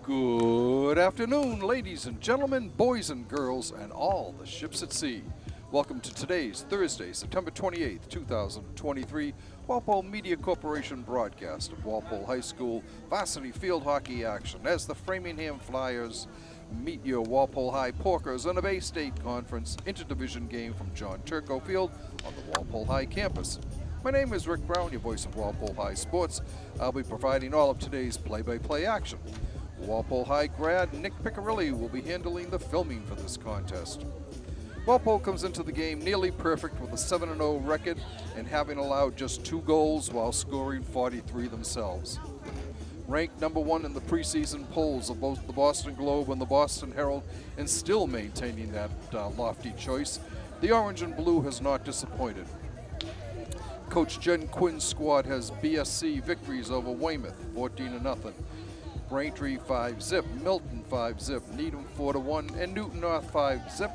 Good afternoon, ladies and gentlemen, boys and girls, and all the ships at sea. Welcome to today's Thursday, September 28th, 2023, Walpole Media Corporation broadcast of Walpole High School varsity field hockey action as the Framingham Flyers meet your Walpole High Porkers in a Bay State Conference interdivision game from John Turco Field on the Walpole High campus. My name is Rick Brown, your voice of Walpole High Sports. I'll be providing all of today's play-by-play action. Walpole High grad Nick Piccirilli will be handling the filming for this contest. Walpole comes into the game nearly perfect with a 7-0 record and having allowed just 2 goals while scoring 43 themselves. Ranked number 1 in the preseason polls of both the Boston Globe and the Boston Herald, and still maintaining that lofty choice, the Orange and Blue has not disappointed. Coach Jen Quinn's squad has BSC victories over Weymouth, 14-0. Braintree 5-zip, Milton 5-zip, Needham 4-1, and Newton North 5-zip,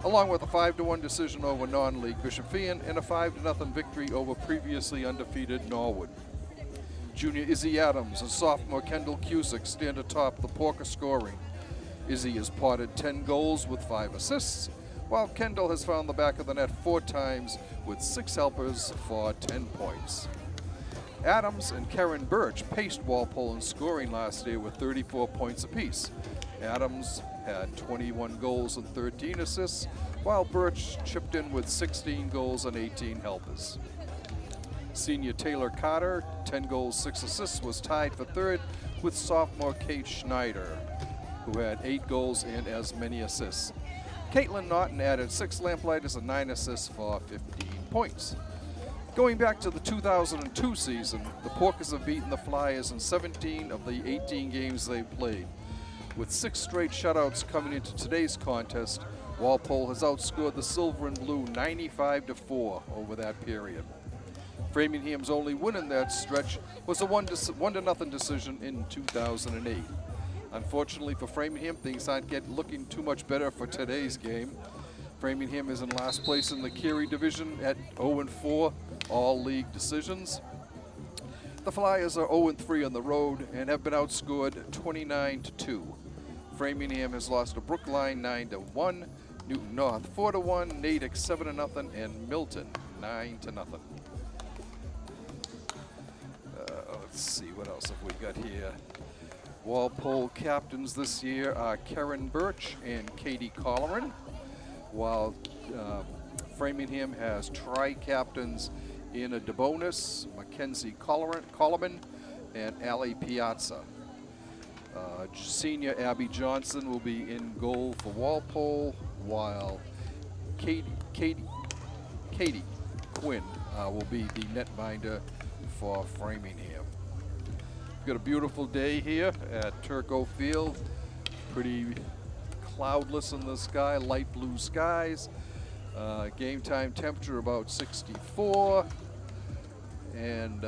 along with a 5-1 decision over non-league Bishop Feion and a 5-0 victory over previously undefeated Norwood. Junior Izzy Adams and sophomore Kendall Cusick stand atop the Porker scoring. Izzy has potted 10 goals with 5 assists, while Kendall has found the back of the net 4 times with 6 helpers for 10 points. Adams and Karen Birch paced Walpole in scoring last year with 34 points apiece. Adams had 21 goals and 13 assists, while Birch chipped in with 16 goals and 18 helpers. Senior Taylor Carter, 10 goals, 6 assists, was tied for third with sophomore Kate Schneider, who had 8 goals and as many assists. Caitlin Naughton added 6 lamplighters and 9 assists for 15 points. Going back to the 2002 season, the Porkers have beaten the Flyers in 17 of the 18 games they've played. With 6 straight shutouts coming into today's contest, Walpole has outscored the Silver and Blue 95-4 over that period. Framingham's only win in that stretch was a 1-0 decision in 2008. Unfortunately for Framingham, things aren't looking too much better for today's game. Framingham is in last place in the Carey division at 0-4 all league decisions. The Flyers are 0-3 on the road and have been outscored 29-2. Framingham has lost to Brookline 9-1, Newton North 4-1, Natick 7-0, and Milton 9-0. Let's see, what else have we got here? Walpole captains this year are Karen Birch and Katie Colleran, while Framingham has tri-captains Anna DeBonis, Mackenzie Colleman, and Allie Piazza. Senior Abby Johnson will be in goal for Walpole, while Katie Quinn will be the netminder for Framingham. We've got a beautiful day here at Turco Field. Pretty cloudless in the sky, light blue skies. Game time temperature about 64, and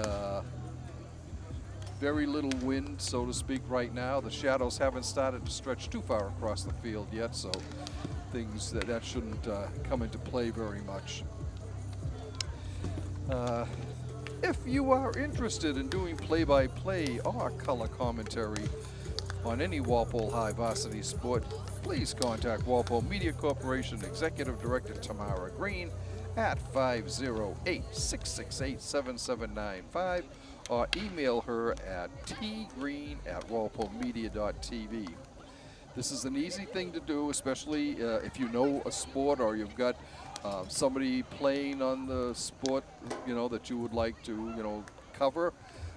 very little wind, so to speak, right now. The shadows haven't started to stretch too far across the field yet, so things that shouldn't come into play very much. If you are interested in doing play-by-play or color commentary on any Walpole High varsity sport, please contact Walpole Media Corporation Executive Director Tamara Green at 508-668-7795 or email her at tgreen@walpolemedia.tv. This is an easy thing to do, especially if you know a sport or you've got somebody playing on the sport, that you would like to, cover.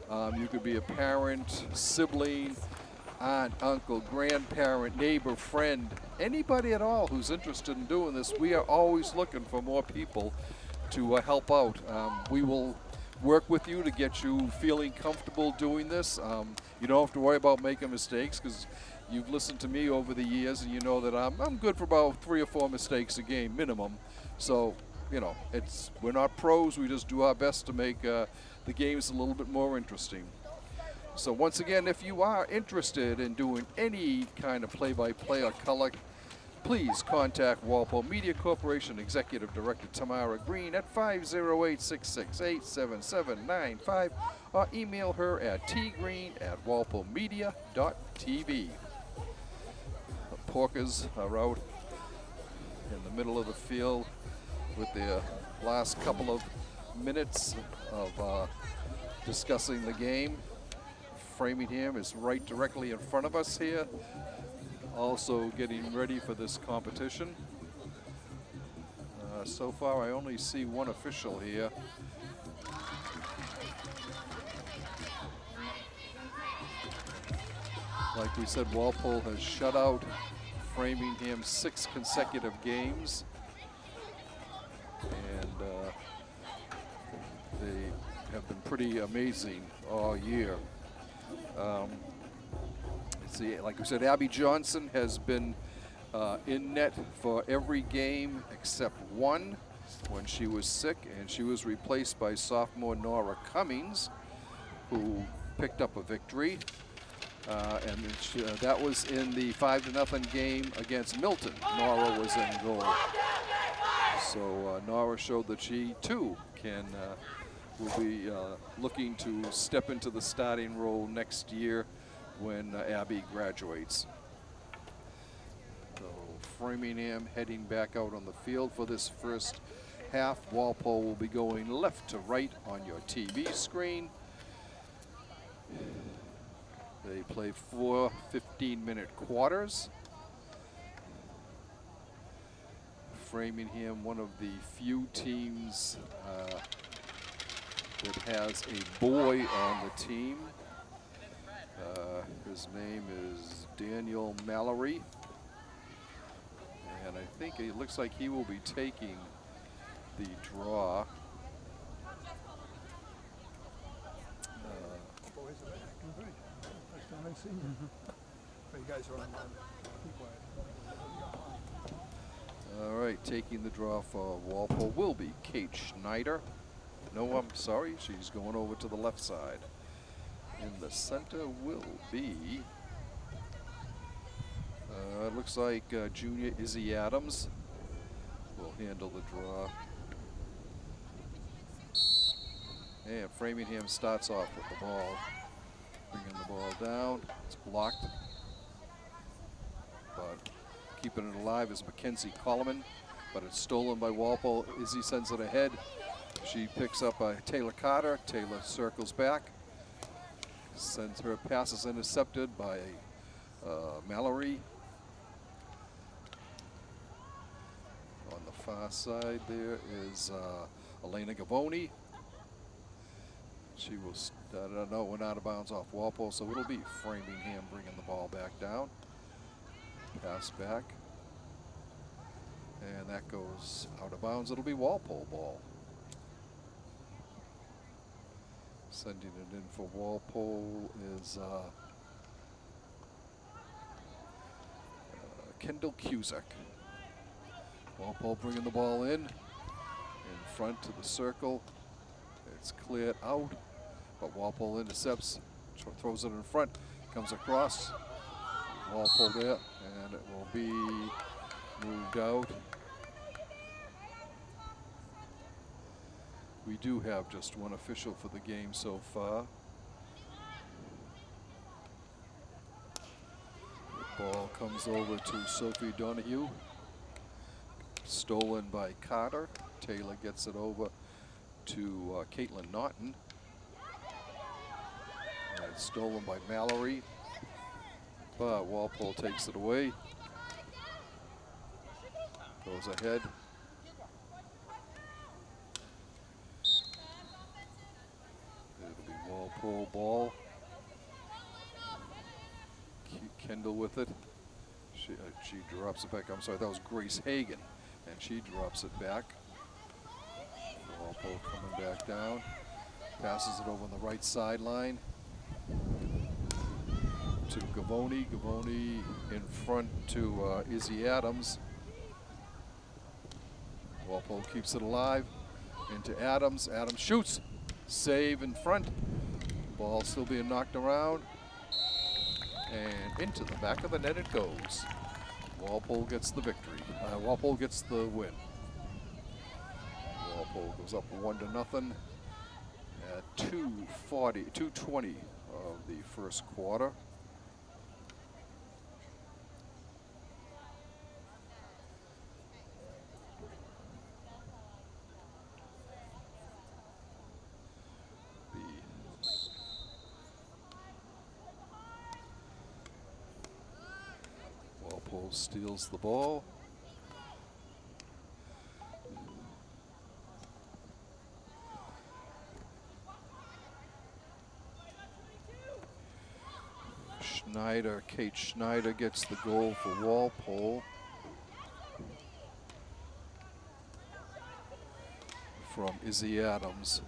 You could be a parent, sibling, aunt, uncle, grandparent, neighbor, friend, anybody at all who's interested in doing this. We are always looking for more people to help out. We will work with you to get you feeling comfortable doing this. You don't have to worry about making mistakes because you've listened to me over the years and you know that I'm good for about 3 or 4 mistakes a game minimum. So, we're not pros. We just do our best to make the games a little bit more interesting. So once again, if you are interested in doing any kind of play-by-play or color, please contact Walpole Media Corporation Executive Director Tamara Green at 508-668-7795 or email her at tgreen@walpolemedia.tv. Porkers are out in the middle of the field with their last couple of minutes of discussing the game. Framingham is right directly in front of us here, also getting ready for this competition. So far I only see one official here. Like we said, Walpole has shut out Framingham 6 consecutive games, and they have been pretty amazing all year. Let's see, like we said, Abby Johnson has been in net for every game except one when she was sick, and she was replaced by sophomore Nora Cummings, who picked up a victory. That was in the 5-0 game against Milton. Nora was in goal. So Nora showed that she too will be looking to step into the starting role next year when Abby graduates. So Framingham heading back out on the field for this first half. Walpole will be going left to right on your TV screen. They play 4 15-minute quarters. Framingham, one of the few teams that has a boy on the team. His name is Daniel Mallory. And I think it looks like he will be taking the draw. All right, taking the draw for Walpole will be Kate Schneider. No, I'm sorry, she's going over to the left side. In the center will be, it looks like junior Izzy Adams will handle the draw. And Framingham starts off with the ball. Bringing the ball down, it's blocked. But keeping it alive is Mackenzie Coleman, but it's stolen by Walpole. Izzy sends it ahead. She picks up Taylor Carter. Taylor circles back. Sends her passes intercepted by Mallory. On the far side there is Elena Gavoni. She will, no, went out of bounds off Walpole, so it'll be Framingham bringing the ball back down. Pass back. And that goes out of bounds. It'll be Walpole ball. Sending it in for Walpole is Kendall Cusack. Walpole bringing the ball in front to the circle. It's cleared out, but Walpole intercepts, throws it in front, comes across. Walpole there, and it will be moved out. We do have just one official for the game so far. The ball comes over to Sophie Donahue. Stolen by Carter. Taylor gets it over to Caitlin Naughton. And it's stolen by Mallory. But Walpole takes it away. Goes ahead. It'll be Walpole ball. Kendall with it. She drops it back. I'm sorry, that was Grace Hagan. And she drops it back. Walpole coming back down. Passes it over on the right sideline to Gavoni. Gavoni in front to Izzy Adams. Walpole keeps it alive. Into Adams. Adams shoots. Save in front. Ball still being knocked around. And into the back of the net it goes. Walpole gets the victory. Walpole gets the win. Walpole goes up 1-0 at 2:20 of the first quarter. Walpole steals the ball. Kate Schneider gets the goal for Walpole from Izzy Adams.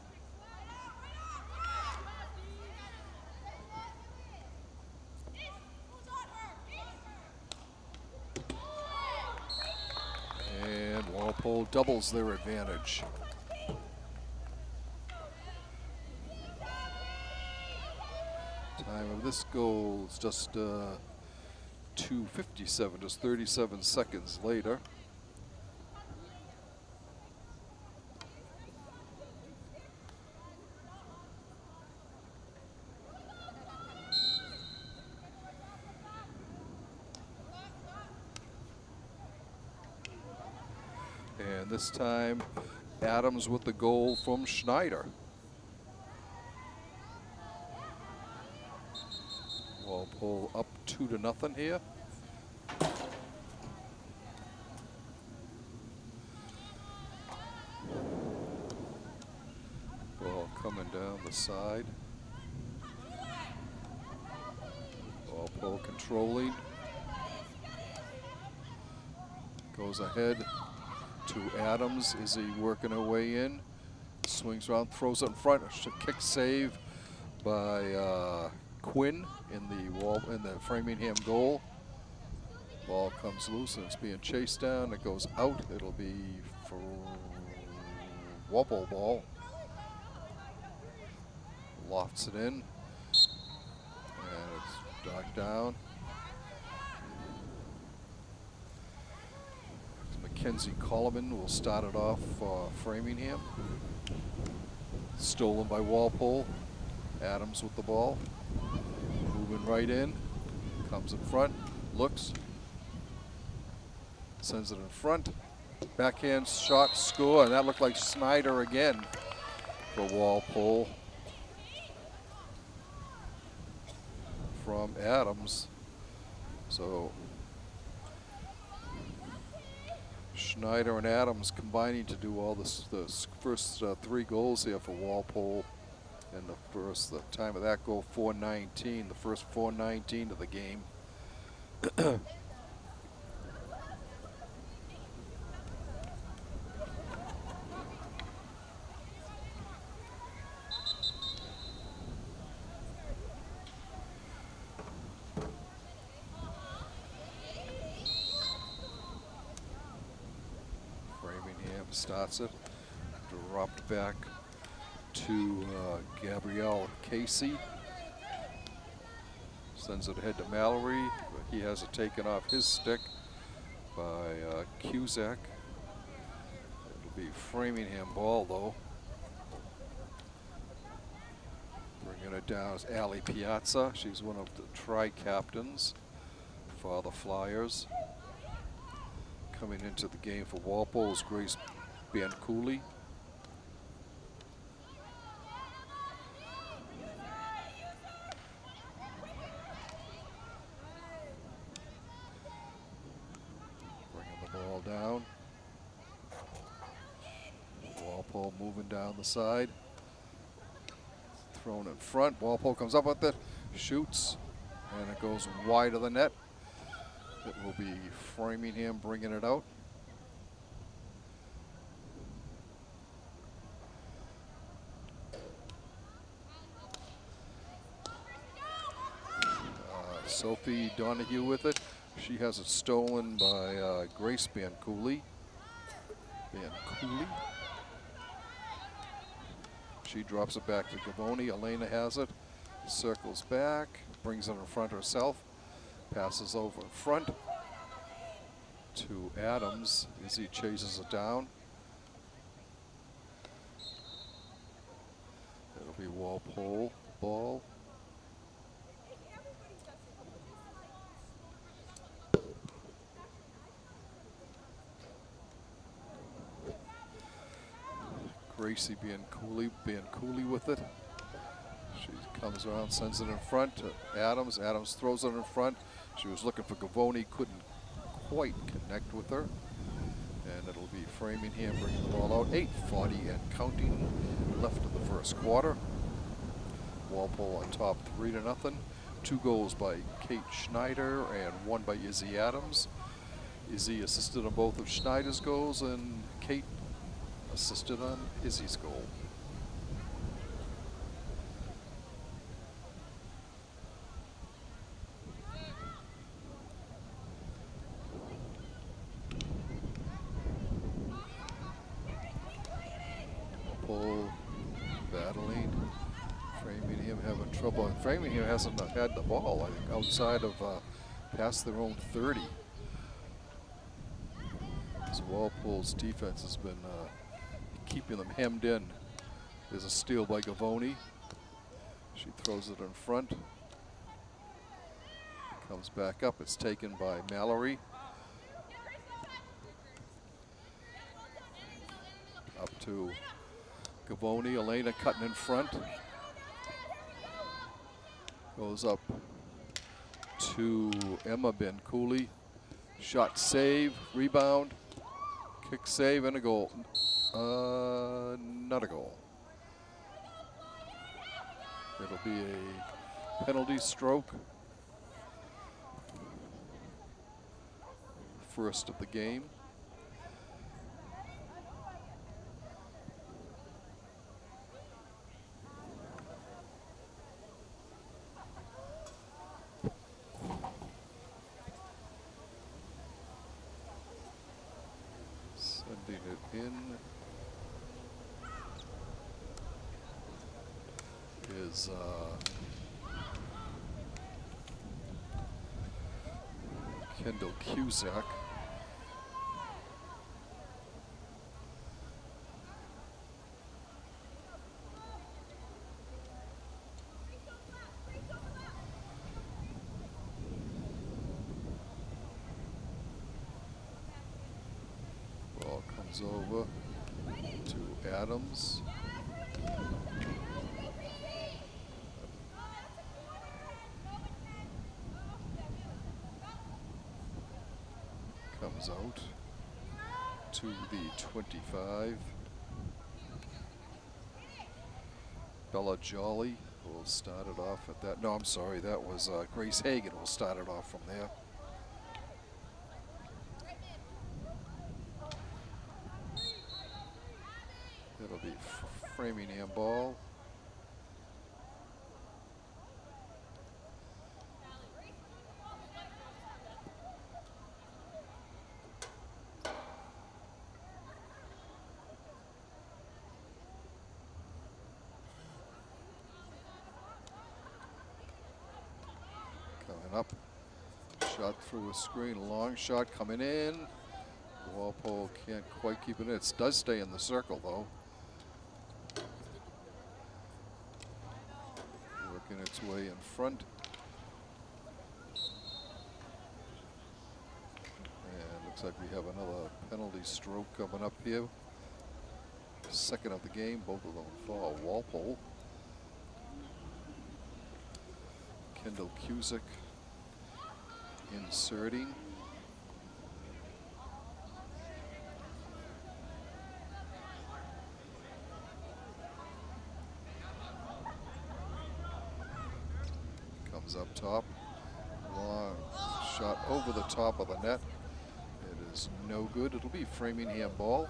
And Walpole doubles their advantage. Time of this goal is just 2:57, just 37 seconds later. And this time, Adams with the goal from Schneider. Walpole up 2-0 here. Ball coming down the side. Walpole controlling. Goes ahead to Adams. Is he working her way in? Swings around, throws it in front. Kick save by Quinn in the Framingham goal. Ball comes loose and it's being chased down. It goes out. It'll be for Walpole ball. Lofts it in. And it's docked down. Mackenzie Coleman will start it off for Framingham. Stolen by Walpole. Adams with the ball. Moving right in. Comes in front. Looks. Sends it in front. Backhand shot, score, and that looked like Snyder again for Walpole. From Adams. So Schneider and Adams combining to do all this, the first 3 goals here for Walpole. And the time of that goal, 4:19, the first 4:19 of the game. Framingham starts it, dropped back to Gabrielle Casey. Sends it ahead to Mallory, but he has it taken off his stick by Cusack. It'll be Framingham ball though. Bringing it down is Allie Piazza. She's one of the tri-captains for the Flyers. Coming into the game for Walpole is Grace Bancouli. Down. Walpole moving down the side. Thrown in front. Walpole comes up with it, shoots, and it goes wide of the net. It will be Framingham bringing it out. Sophie Donahue with it. She has it stolen by Grace Bancouli. She drops it back to Gavoni. Elena has it. Circles back. Brings it in front herself. Passes over in front to Adams as he chases it down. It'll be Walpole ball. Gracie Bancouli with it. She comes around, sends it in front to Adams. Adams throws it in front. She was looking for Gavoni, couldn't quite connect with her. And it'll be Framingham bringing the ball out. 8:40 and counting left in the first quarter. Walpole on top 3-0. 2 goals by Kate Schneider and 1 by Izzy Adams. Izzy assisted on both of Schneider's goals, and Kate assisted on Izzy's goal. Walpole battling. Framingham having trouble. And Framingham hasn't had the ball, I think, outside of past their own 30. So Walpole's defense has been keeping them hemmed in. There's a steal by Gavoni. She throws it in front. It comes back up. It's taken by Mallory. Up to Gavoni. Elena cutting in front. Goes up to Emma Ben Cooley. Shot save, rebound, kick save, and a goal. Not a goal. It'll be a penalty stroke. First of the game. Sending it in is Kendall Cusack. Ball comes over to Adams. Comes out to the 25. Bella Jolly will start it off at that. No, I'm sorry, that was Grace Hagan will start it off from there. It'll be Framingham ball. Coming up, shot through a screen, long shot coming in. Walpole can't quite keep it in. It does stay in the circle though. Working its way in front. And looks like we have another penalty stroke coming up here. Second of the game, both of them for Walpole. Kendall Cusick inserting. Comes up top. Long shot over the top of the net. It is no good. It'll be Framingham ball.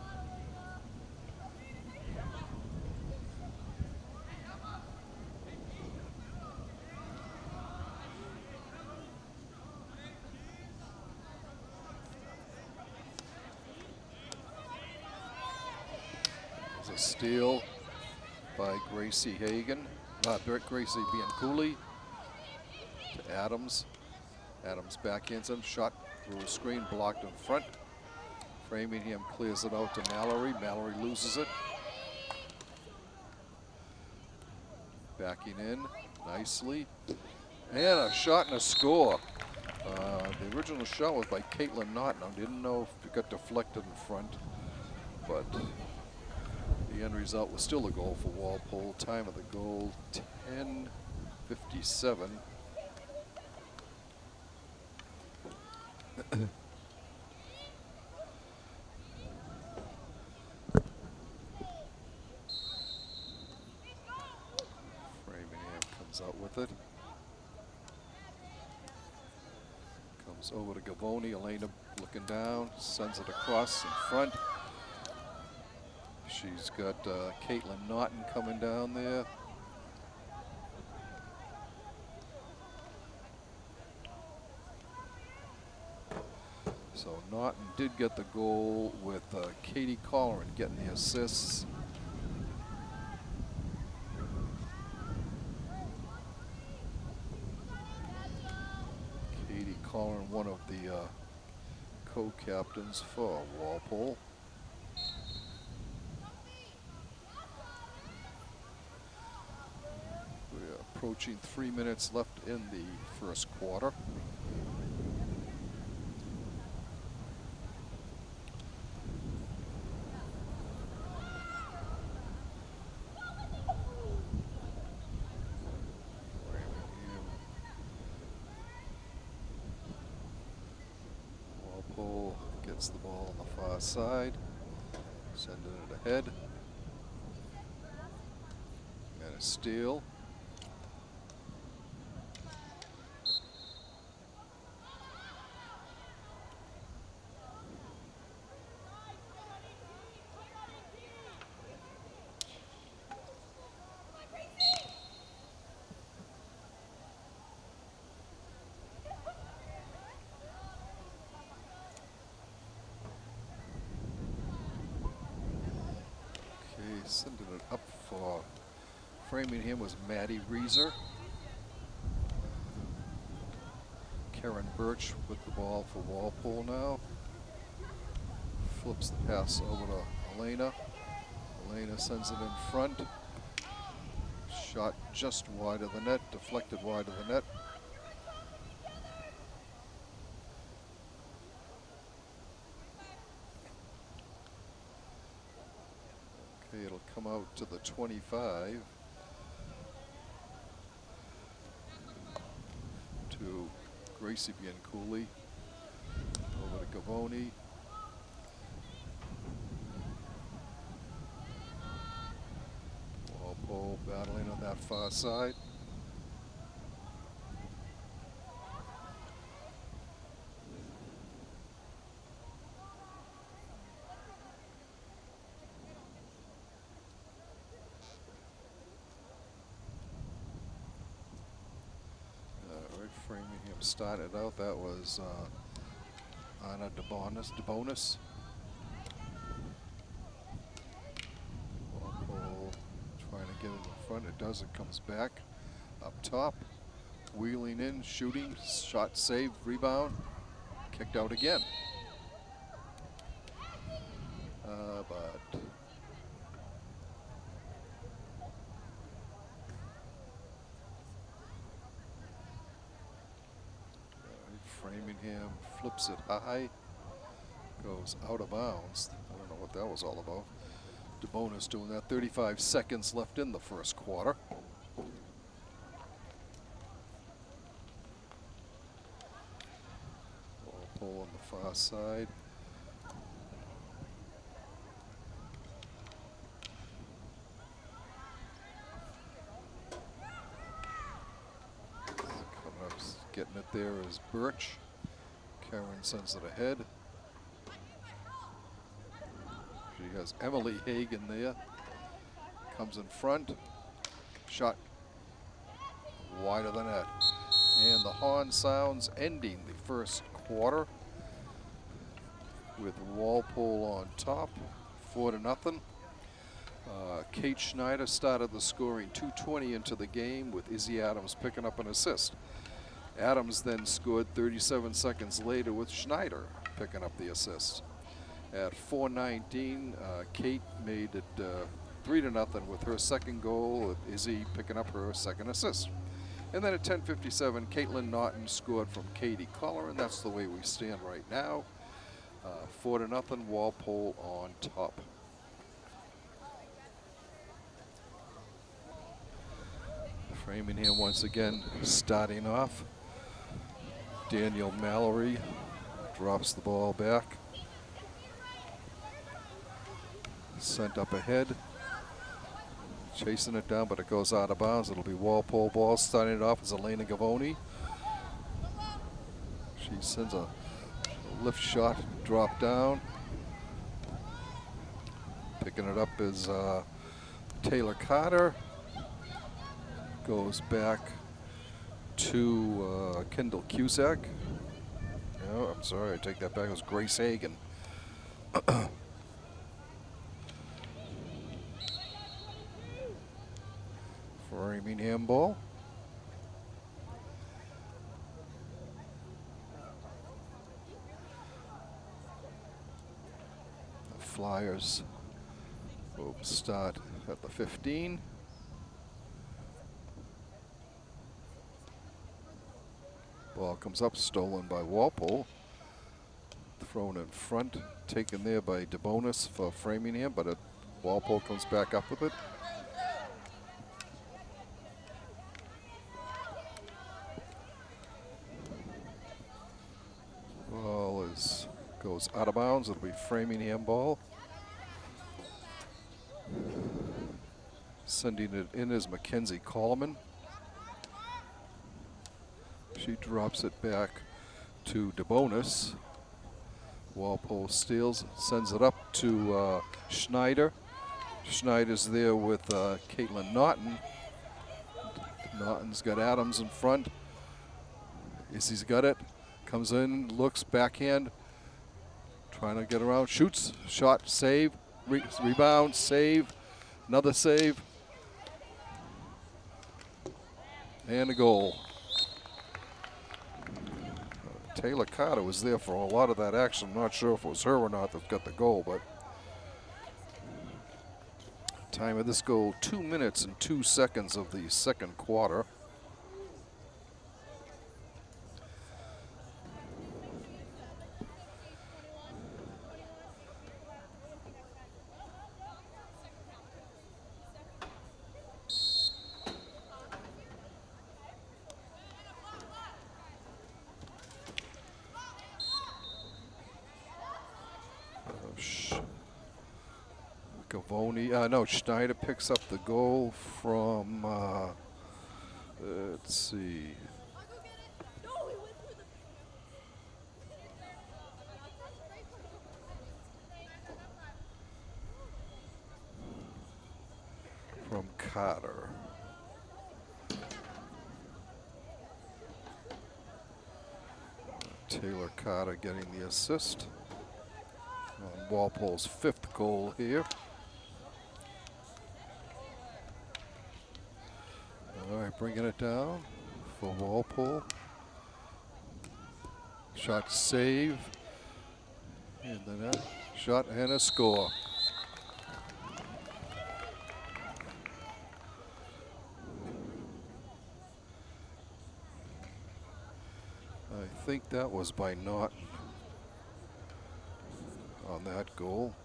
A steal by Gracie Hagan, Gracie Bianculli to Adams. Adams backhands him, shot through a screen, blocked in front. Framingham clears it out to Mallory. Mallory loses it. Backing in nicely. And a shot and a score. The original shot was by Caitlin Naughton. I didn't know if it got deflected in front, but the end result was still a goal for Walpole. Time of the goal, 10:57. with it. Comes over to Gavoni. Elena looking down, sends it across in front. She's got Caitlin Naughton coming down there. So Naughton did get the goal with Katie Colleran getting the assists. Katie Colleran, one of the co-captains for Walpole. We're approaching 3 minutes left in the first quarter. Walpole gets the ball on the far side, sending it ahead. And a steal. Sending it up for Framingham was Maddie Reeser. Karen Birch with the ball for Walpole now. Flips the pass over to Elena. Elena sends it in front. Shot just wide of the net, deflected wide of the net. It'll come out to the 25 to Gracie Bianculli. Over to Gavoni. Walpole battling on that far side. Framingham started out. That was Anna DeBonis. Walpole trying to get it in front. It does. It comes back up top. Wheeling in, shooting, shot saved, rebound, kicked out again. But Framingham flips it high, goes out of bounds. I don't know what that was all about. DeBonis doing that. 35 seconds left in the first quarter. Walpole on the far side. Getting it there is Birch. Karen sends it ahead. She has Emily Hagan there. Comes in front. Shot wide of the net. And the horn sounds, ending the first quarter with Walpole on top, 4-0. Kate Schneider started the scoring 2:20 into the game with Izzy Adams picking up an assist. Adams then scored 37 seconds later with Schneider picking up the assist. At 4:19, Kate made it 3-0 with her second goal, with Izzy picking up her second assist. And then at 10:57, Caitlin Naughton scored from Katie Colleran. That's the way we stand right now. 4-0, Walpole on top. Framingham once again starting off. Daniel Mallory drops the ball back. Sent up ahead. Chasing it down, but it goes out of bounds. It'll be Walpole ball. Starting it off as Elena Gavoni. She sends a lift shot, drop down. Picking it up is Taylor Carter. Goes back to Kendall Cusack. No, I'm sorry, I take that back. It was Grace Hagan. Framingham ball. The Flyers will start at the 15. Ball comes up, stolen by Walpole. Thrown in front, taken there by DeBonis for Framingham, but Walpole comes back up with it. Ball goes out of bounds. It'll be Framingham ball. Sending it in is Mackenzie Coleman. She drops it back to DeBonis. Walpole steals, sends it up to Schneider. Schneider's there with Caitlin Naughton. Naughton's got Adams in front. Izzy's got it. Comes in, looks, backhand. Trying to get around, shoots, shot, save, rebound, save, another save. And a goal. Taylor Carter was there for a lot of that action. I'm not sure if it was her or not that got the goal, but time of this goal, 2 minutes and 2 seconds of the second quarter. Schneider picks up the goal from, let's see. From Carter. Taylor Carter getting the assist on Walpole's 5th goal here. All right, bringing it down for Walpole. Shot save. And then a shot and a score. I think that was by Naughton on that goal.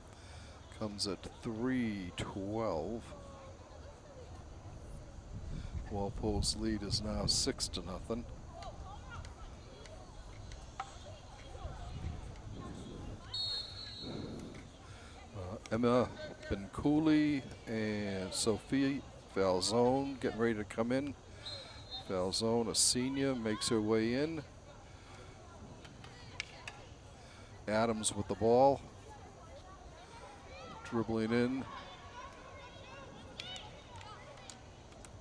Comes at 3-12. Walpole's lead is now 6-0. Emma Bencouli and Sophie Falzone getting ready to come in. Falzone, a senior, makes her way in. Adams with the ball. Dribbling in.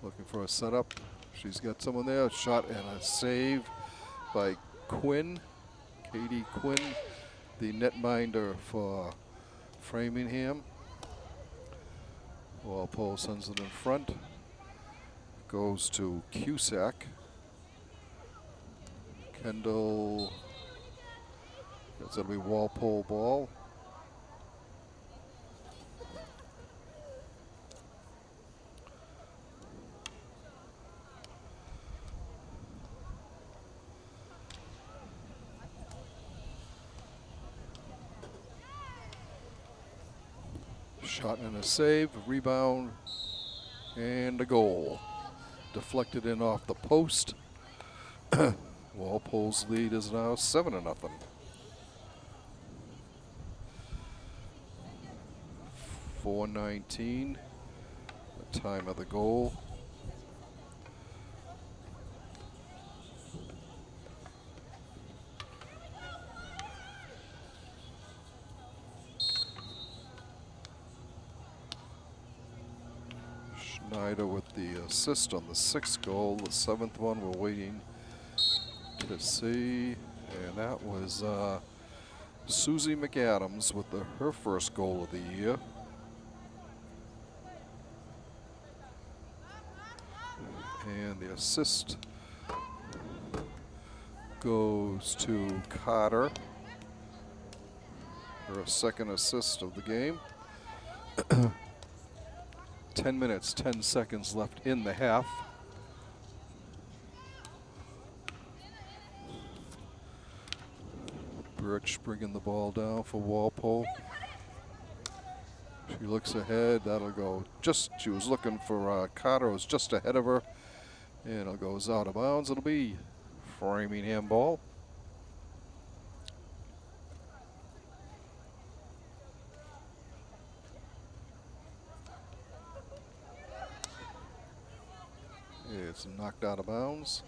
Looking for a setup. She's got someone there. A shot and a save by Quinn. Katie Quinn, the netminder for Framingham. Walpole sends it in front. Goes to Cusack. Kendall. That's going to be Walpole ball. Shot and a save, rebound, and a goal. Deflected in off the post. Walpole's lead is now 7-0. 4:19. time of the goal. Schneider with the assist on the 6th goal. The 7th one we're waiting to see. And that was Susie McAdams with her first goal of the year. And the assist goes to Carter. Her second assist of the game. 10 minutes, 10 seconds left in the half. Birch bringing the ball down for Walpole. She looks ahead. That'll go just, she was looking for Carter, was just ahead of her. And it goes out of bounds. It'll be Framingham ball. It's knocked out of bounds.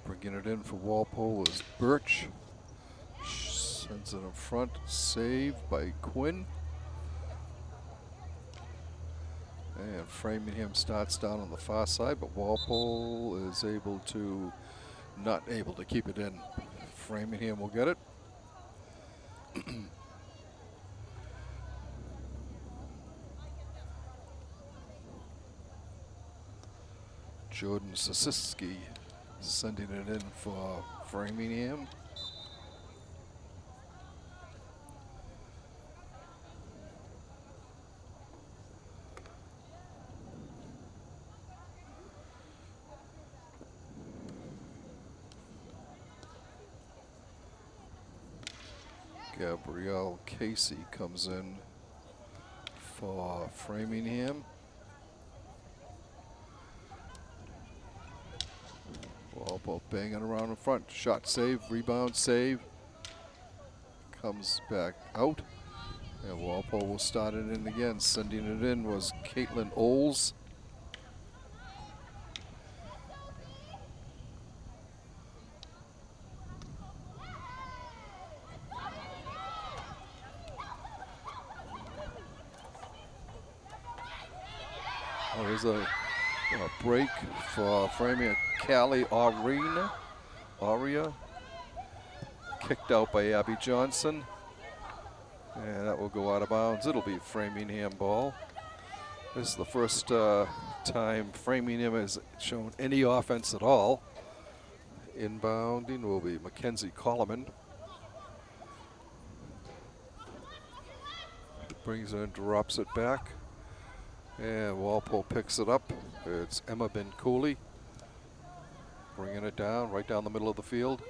Bringing it in for Walpole is Birch. Sends it in front. Saved by Quinn. And Framingham starts down on the far side, but Walpole is not able to keep it in. Framingham will get it. Jordan Sasiski sending it in for Framingham. Gabrielle Casey comes in for Framingham. Walpole banging around in front. Shot save, rebound save. Comes back out. And Walpole will start it in again. Sending it in was Caitlin Oles. Oh, there's a break for Framingham. Callie Aria kicked out by Abby Johnson. And that will go out of bounds. It'll be Framingham ball. This is the first time Framingham has shown any offense at all. Inbounding will be Mackenzie Coleman. Brings it and drops it back. And Walpole picks it up. It's Emma Ben Cooley bringing it down, right down the middle of the field.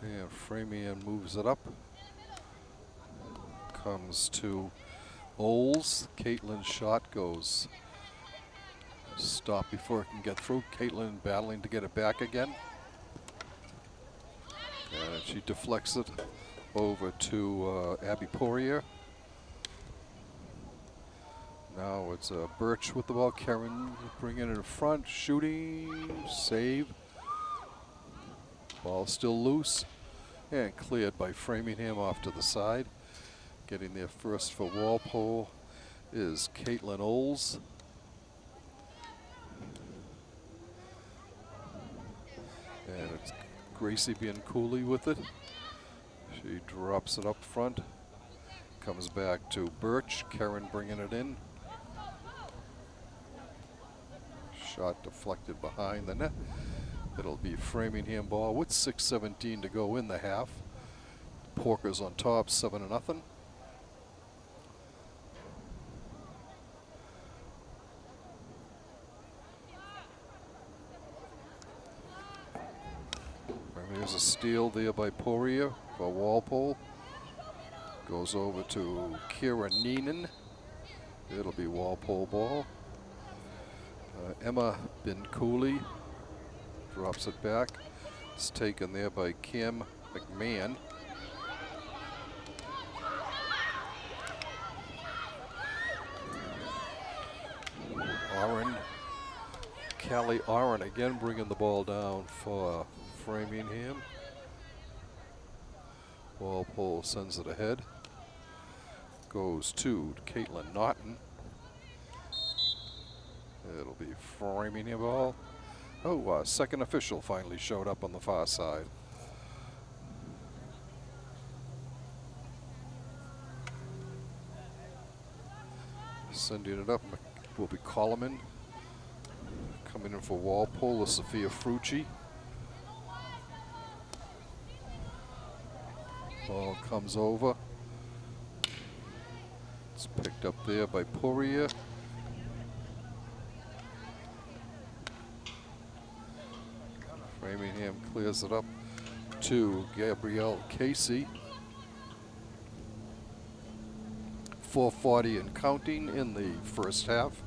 And Framingham moves it up. Comes to Oles. Caitlin's shot goes stop before it can get through. Caitlin battling to get it back again. And she deflects it over to Abby Poirier. Now it's Birch with the ball. Karen bringing it in front, shooting, save. Ball still loose and cleared by Framingham off to the side. Getting there first for Walpole is Caitlin Oles. And it's Gracie Bianculli with it. She drops it up front. Comes back to Birch. Karen bringing it in. Shot deflected behind the net. It'll be Framingham ball with 6:17 to go in the half. Porkers on top, 7-0. There's a steal there by Poirier for Walpole. Goes over to Kira Neenan. It'll be Walpole ball. Emma Bin-Cooley drops it back. It's taken there by Kim McMahon. Callie Oren again bringing the ball down for Framingham. Walpole sends it ahead. Goes to Caitlin Naughton. It'll be Framingham ball. Oh, second official finally showed up on the far side. Sending it up will be Coleman. Coming in for Walpole is Sophia Frucci. Ball comes over. It's picked up there by Poirier. Framingham clears it up to Gabrielle Casey. 4:40 and counting in the first half.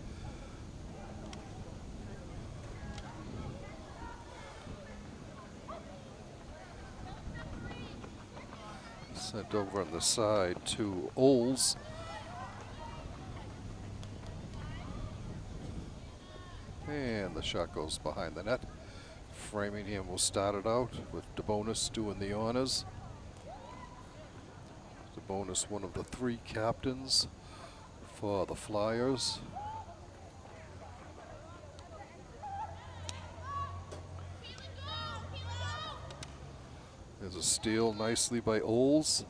Sent over on the side to Oles. And the shot goes behind the net. Framingham will start it out with DeBonis doing the honors. DeBonis, one of the three captains for the Flyers. There's a steal nicely by Oles.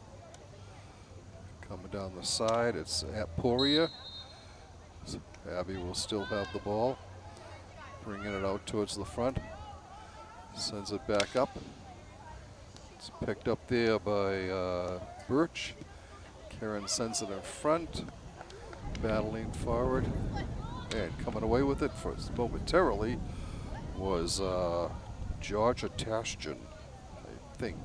Coming down the side, it's at Poirier. Abby will still have the ball. Bringing it out towards the front. Sends it back up. It's picked up there by Birch. Karen sends it in front. Battling forward. And coming away with it for momentarily was Georgia Tashjian, I think.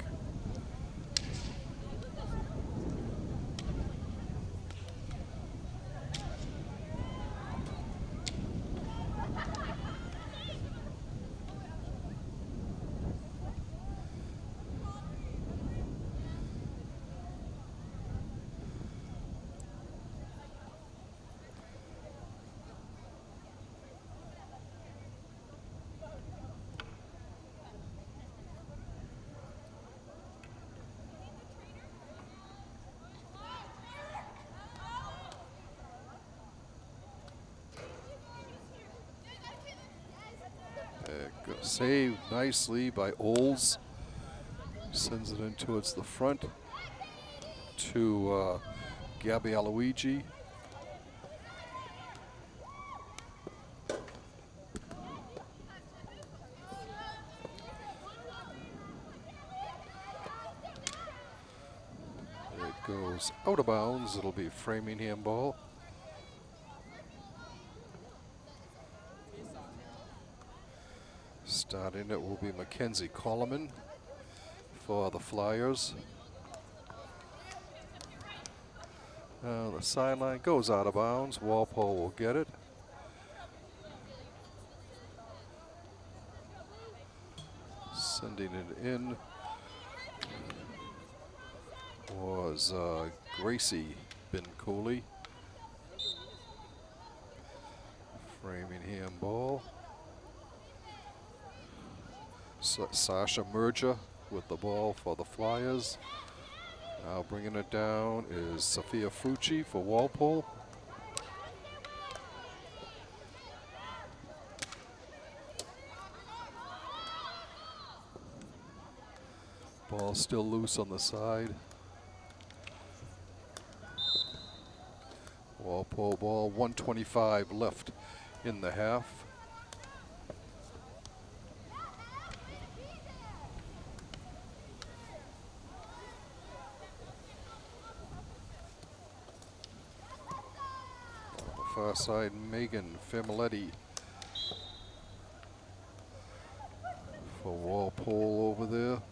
Saved nicely by Oles. Sends it in towards the front to Gabby Aloigi. It goes out of bounds. It'll be Framingham ball. Starting it will be Mackenzie Coleman for the Flyers. The sideline goes out of bounds. Walpole will get it. Sending it in was Gracie Bin-Cooley. Framingham ball. Sasha Merja with the ball for the Flyers. Now bringing it down is Sophia Frucci for Walpole. Ball still loose on the side. Walpole ball, 1:25 left in the half. Far side, Megan Familetti for Walpole over there.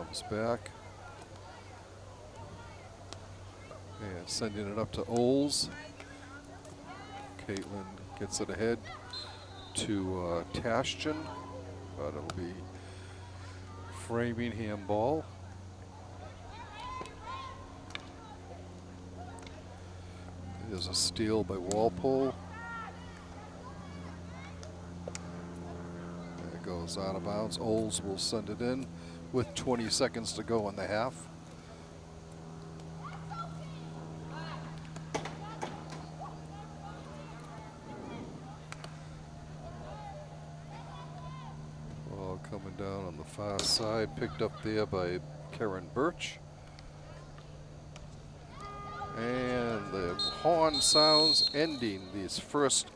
Comes back. And sending it up to Oles. Caitlin gets it ahead to Tashjian, but it'll be Framingham ball. There's a steal by Walpole. There it goes out of bounds. Oles will send it in with 20 seconds to go in the half. Ball coming down on the far side, picked up there by Karen Birch. And the horn sounds, ending this first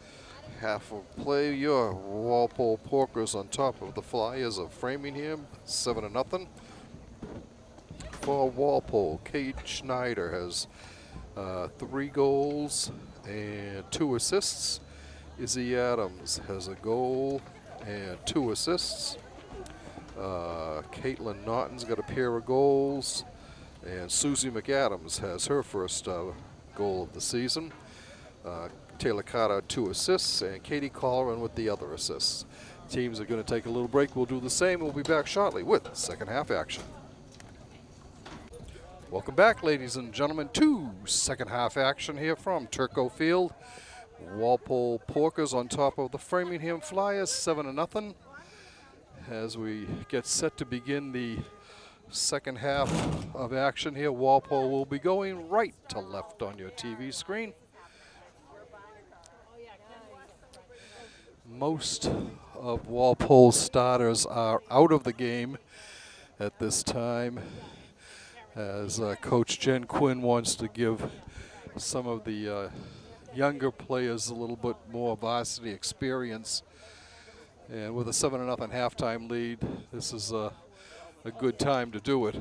half of play. Your Walpole Porkers on top of the Flyers of Framingham, 7-0. For Walpole, Kate Schneider has 3 goals and 2 assists. Izzy Adams has a goal and 2 assists. Caitlin Naughton's got a pair of goals. And Susie McAdams has her first goal of the season. Taylor Carter 2 assists, and Katie Colleran with the other assists. Teams are going to take a little break. We'll do the same. We'll be back shortly with second half action. Welcome back, ladies and gentlemen, to second half action here from Turco Field. Walpole Porkers on top of the Framingham Flyers, 7-0. As we get set to begin the second half of action here, Walpole will be going right to left on your TV screen. Most of Walpole's starters are out of the game at this time, as Coach Jen Quinn wants to give some of the younger players a little bit more varsity experience. And with a 7-0 halftime lead, this is a good time to do it.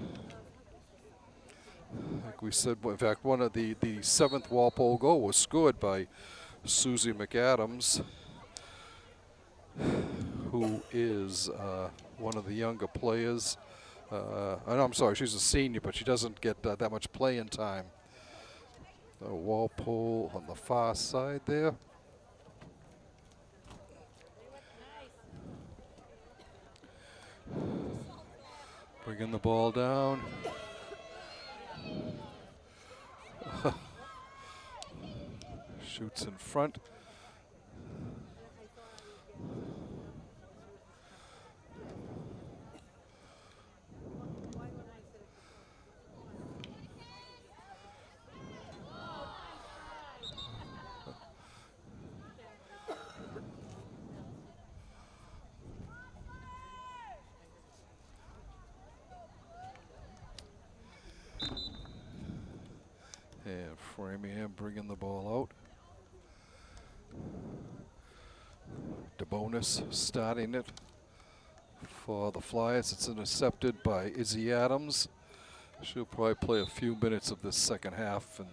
Like we said, in fact, one of the 7th Walpole goal was scored by Susie McAdams, who is one of the younger players. I'm sorry, she's a senior, but she doesn't get that much playing time. Walpole on the far side there. Bringing the ball down. Shoots in front. And Framingham bringing the ball out. DeBonis starting it for the Flyers. It's intercepted by Izzy Adams. She'll probably play a few minutes of this second half and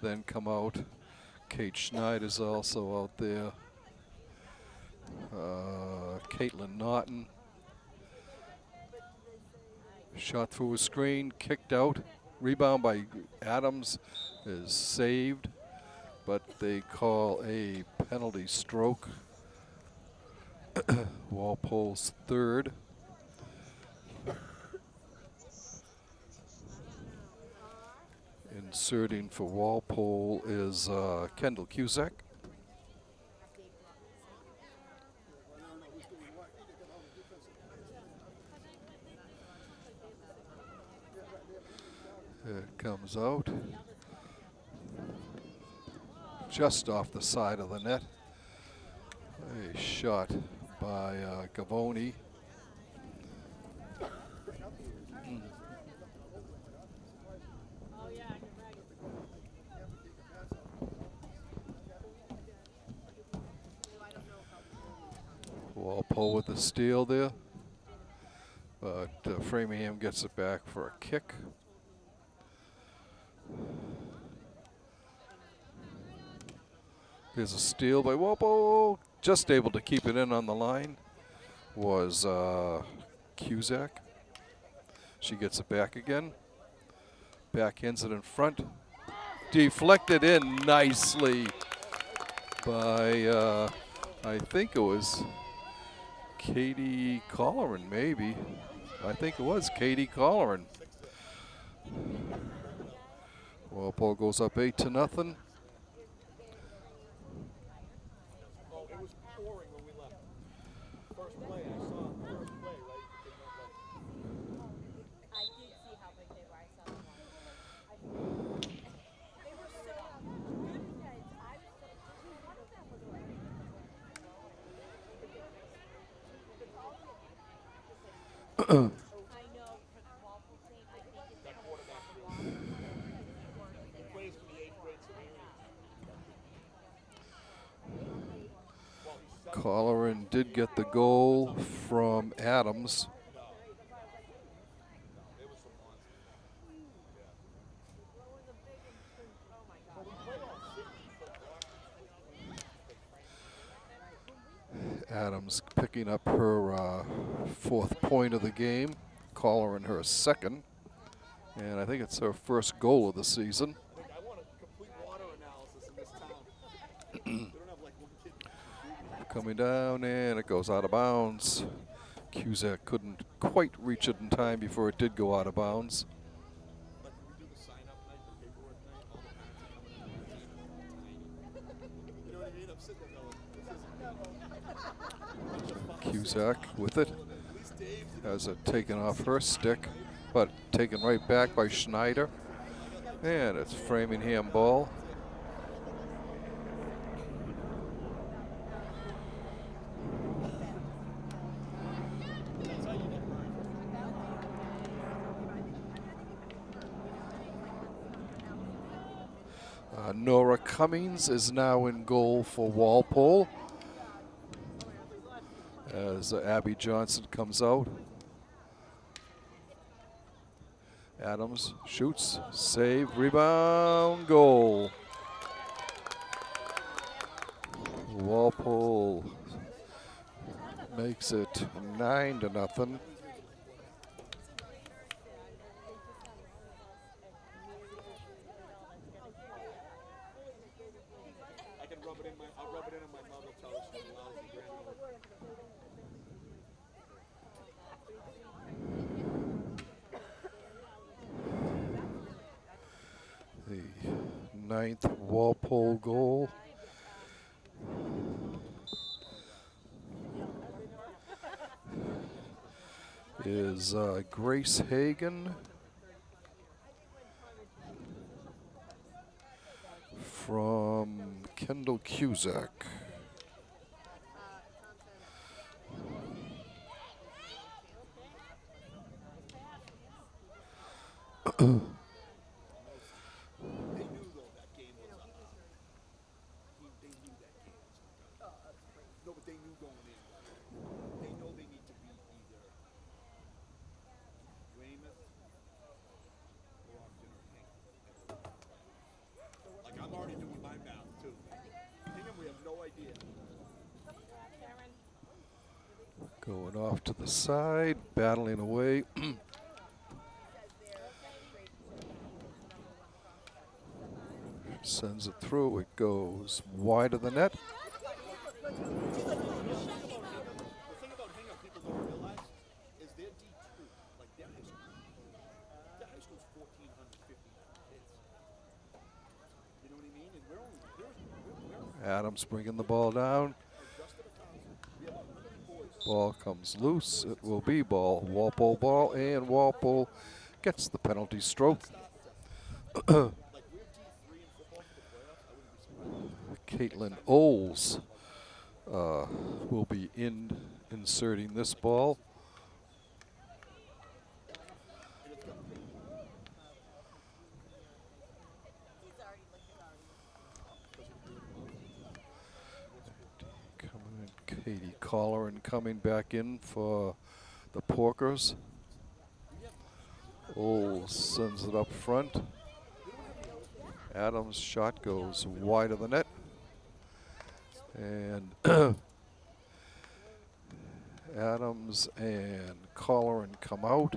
then come out. Kate Schneider's also out there. Caitlin Naughton. Shot through a screen, kicked out. Rebound by Adams is saved, but they call a penalty stroke. Walpole's third. Inserting for Walpole is Kendall Cusack. It comes out just off the side of the net. A shot by Gavoni. Walpole with the steal there, but Framingham gets it back for a kick. There's a steal by Walpole. Just able to keep it in on the line was Cusack. She gets it back again. Backhands it in front. Deflected in nicely by, I think it was Katie Colleran, maybe. I think it was Katie Colleran. Walpole goes up 8-0. Colleran did get the goal from Adams. Adams picking up her 4th point of the game. Colleran her 2nd. And I think it's her 1st goal of the season. Coming down, and it goes out of bounds. Cusack couldn't quite reach it in time before it did go out of bounds. Cusack with it. Has it taken off her stick, but taken right back by Schneider. And it's Framingham ball. Nora Cummings is now in goal for Walpole as Abby Johnson comes out. Adams shoots, save, rebound, goal. Walpole makes it 9-0. The 9th Walpole goal. Is Grace Hagan from Kendall Cusack. Going off to the side, battling away. Sends it through, it goes wide of the net. The thing about Hingham people don't realize is their D2, like their high school's 1,450 kids. You know what I mean? And we're Adams bringing the ball down. Ball comes loose. It will be ball. Walpole ball, and Walpole gets the penalty stroke. Caitlin Oles will be inserting this ball. Katie Colleran coming back in for the Porkers. Oles sends it up front. Adams' shot goes wide of the net. And Adams and Colleran come out.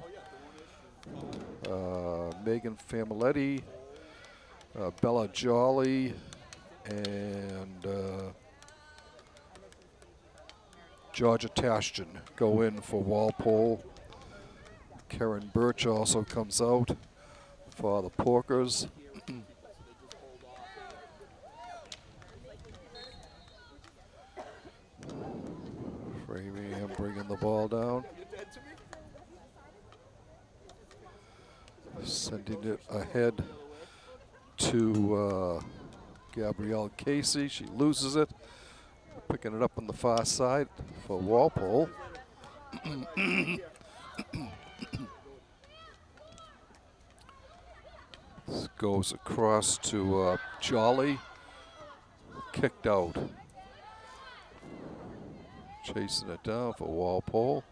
Megan Familetti, Bella Jolly, and Georgia Tashton go in for Walpole. Karen Birch also comes out for the Porkers. Framingham bringing the ball down. Sending it ahead to Gabrielle Casey. She loses it. Picking it up on the far side for Walpole. This goes across to Jolly. Kicked out. Chasing it down for Walpole.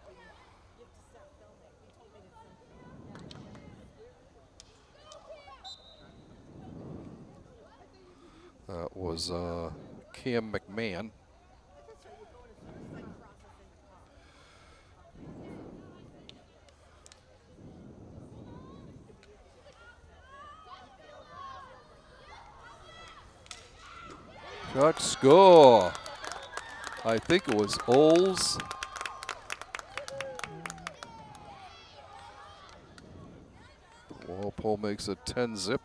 That was Cam McMahon. Shot score. I think it was Oles. Walpole makes it 10-zip.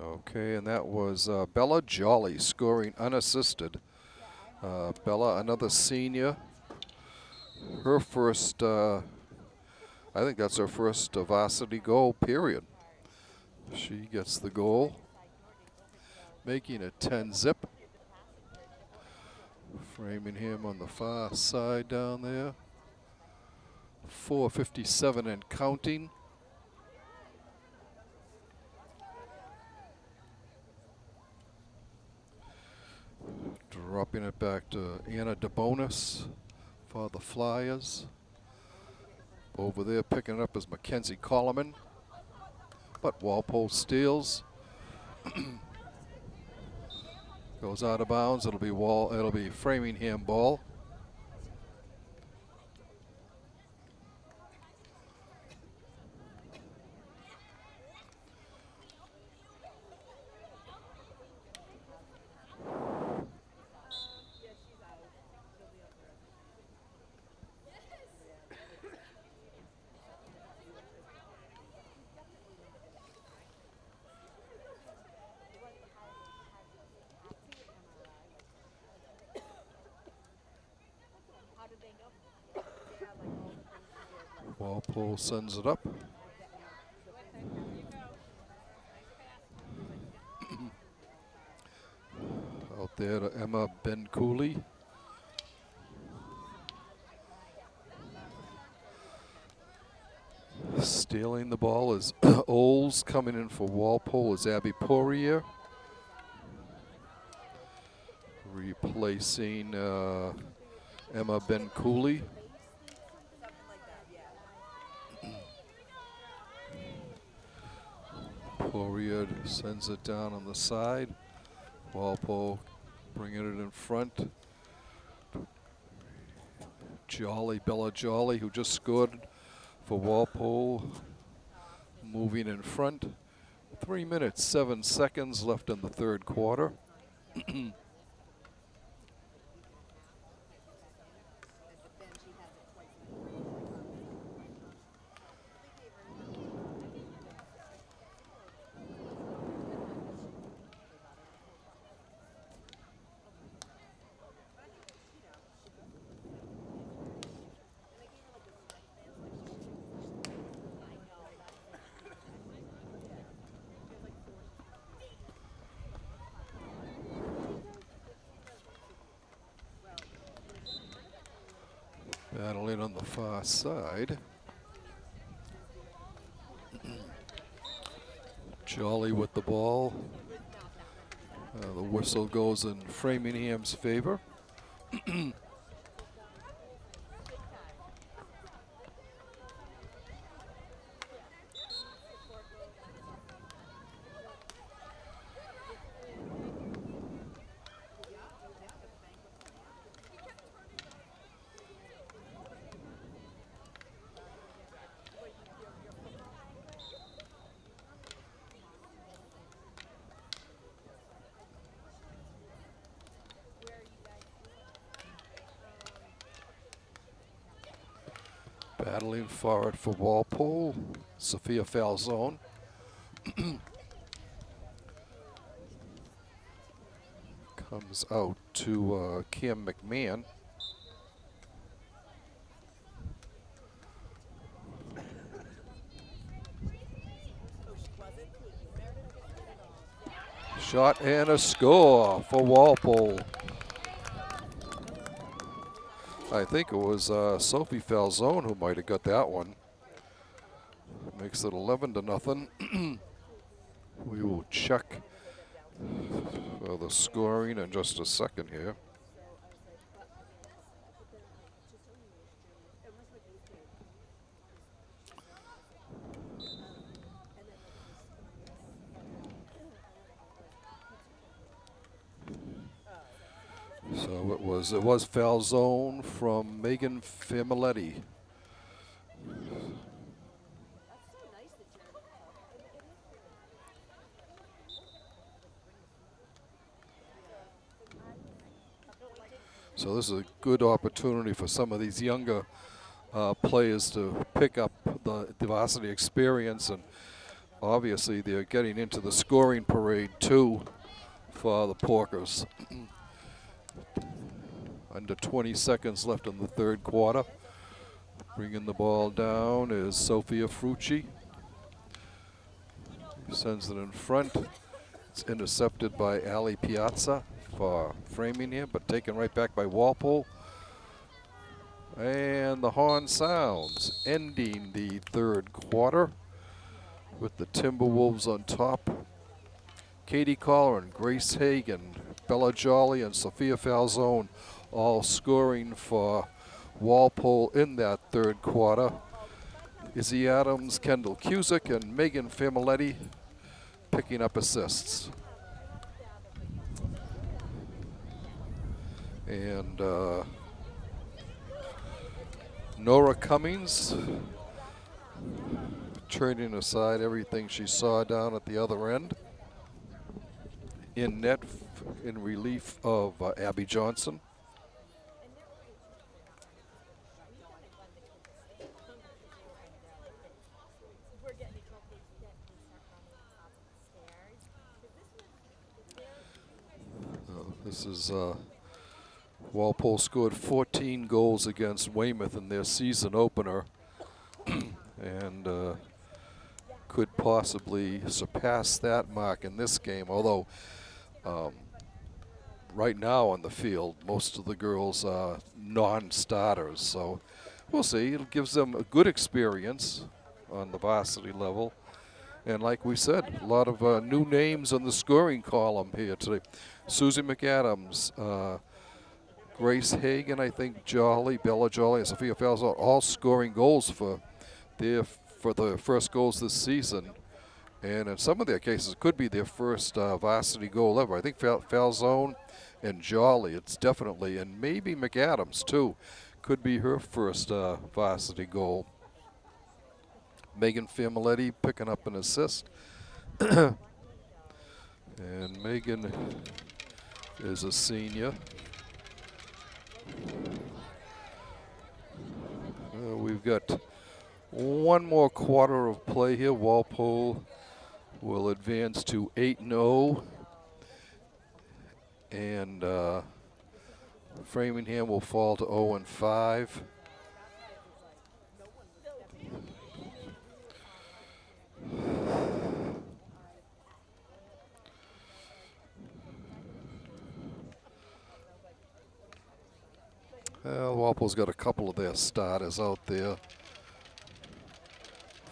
Okay, and that was Bella Jolly scoring unassisted. Bella, another senior. Her first, I think that's her first varsity goal, period. She gets the goal, making it 10-zip. Framingham on the far side down there. 4:57 and counting. Dropping it back to Anna DeBonis for the Flyers. Over there picking it up is Mackenzie Coleman. But Walpole steals. Goes out of bounds. It'll be Framingham ball. Walpole sends it up. Out there to Emma Ben-Cooley. Stealing the ball is Oles. Coming in for Walpole is Abby Poirier. Replacing Emma Ben-Cooley. Poirier sends it down on the side. Walpole bringing it in front. Jolly, Bella Jolly, who just scored for Walpole, moving in front. 3 minutes, 7 seconds left in the third quarter. Battling on the far side. Jolly with the ball. The whistle goes in Framingham's favor. Battling for it for Walpole, Sophia Falzone. Comes out to Kim McMahon. Shot and a score for Walpole. I think it was Sophie Falzone who might have got that one. Makes it 11-0. We will check the scoring in just a second here. So it was Falzone from Megan Familetti. So this is a good opportunity for some of these younger players to pick up the varsity experience, and obviously they're getting into the scoring parade too for the Porkers. Under 20 seconds left in the third quarter. Bringing the ball down is Sophia Frucci. Sends it in front. It's intercepted by Ali Piazza for Framingham, but taken right back by Walpole. And the horn sounds, ending the third quarter with the Timberwolves on top. Katie Colleran, Grace Hagan, Bella Jolly, and Sophia Falzone all scoring for Walpole in that third quarter. Izzy Adams, Kendall Cusick, and Megan Familetti picking up assists. And Nora Cummings turning aside everything she saw down at the other end. In net in relief of Abby Johnson. This is Walpole scored 14 goals against Weymouth in their season opener and could possibly surpass that mark in this game, although right now on the field most of the girls are non-starters, so we'll see. It gives them a good experience on the varsity level. And like we said, a lot of new names on the scoring column here today. Susie McAdams, Grace Hagan, I think Jolly, Bella Jolly, and Sophia Falzone all scoring goals for the first goals this season. And in some of their cases, it could be their first varsity goal ever. I think Falzone and Jolly, it's definitely, and maybe McAdams too, could be her first varsity goal. Megan Familetti picking up an assist. And Megan is a senior. We've got one more quarter of play here. Walpole will advance to 8-0. And Framingham will fall to 0-5. Walpole's got a couple of their starters out there